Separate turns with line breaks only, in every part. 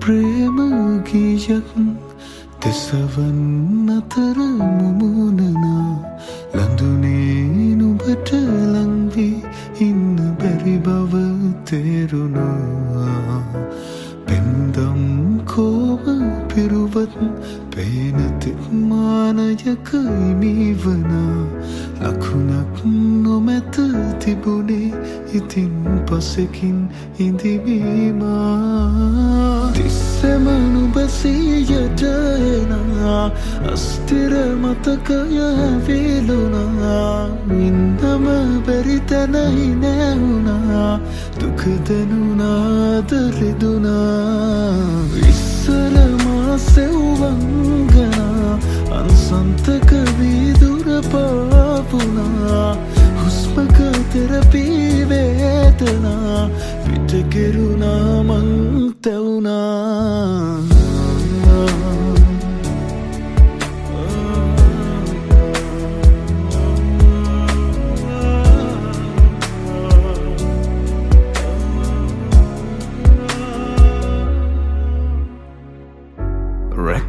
ප්‍රේම ගීයක් දෙසවන් අතර මුමුණනා ලඳුනේ නුඹට ලංවී ඉන්න බැරි බව තේරුණා පෙන්දම් කෝව පිරුවත් පේනතිත් මානයක ඉමිවනා ලකුණක් නොමැත තිබුණේ ඉතින් පසෙකින් ඉඳිවීමා තිස්සෙම නුඹ සියයට එනා අස්තිර මතකය වේලුණා ඉන්නම බැරි තැනයි නැවුණා දුක දැනුණාද රිදුණා ඉස්සර මා සෙව්වංගනා අන්සන්තක වීදුර පාපුනා හුස්මක තෙරපී වේදනා පිට කෙරුණා මං තැවුණා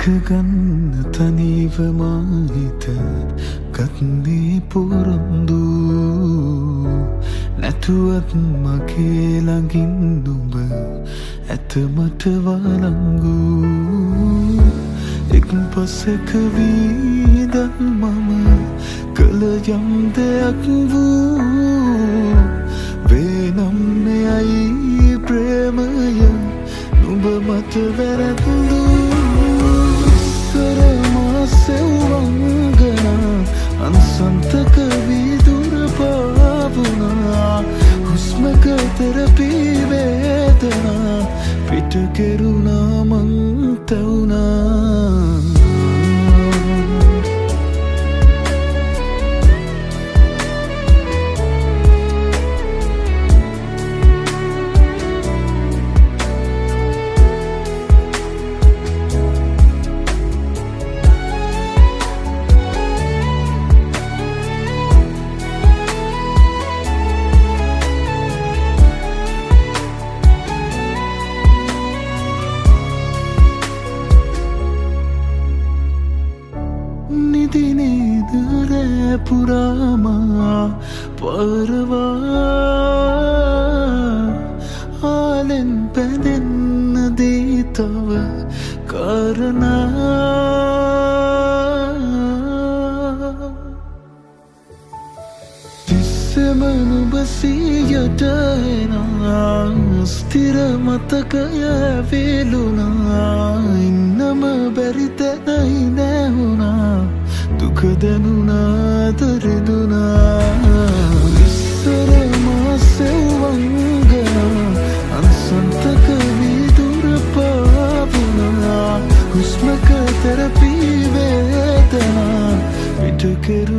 රැකගන්න තනිවමා හිත ගත්නේ පොරොන්දු නැතුවත් මගේ ළඟින් නුඹ ඇත මට වලංගු එක් පසෙක වීදන් මම කළ යම් දෙයක් වූ වේනම් මෙයයි ප්‍රේමය නුඹ මත වැරැද්දු සෙව්වංගනා අන්සන්තක වීදුර පාවුනා හුස්මක තෙරපී වේදනා පිට කෙරුණා මං තැවුණා පුරාමා පරවා ආලෙන් පැදෙන්න දීතව කරනා තිස්සෙම නුඹ සියයට එනා ස්ථිර මතකය වේලුණා ඉන්නම බැරි තැනයි නැවුණා දුක දැනුණාද රිදුණා ඉස්සර මා සෙව්වංගනා අන්සන්තක වීදුර පාවුනා හුස්මක තෙරපී වේදනා පිට කෙරුණා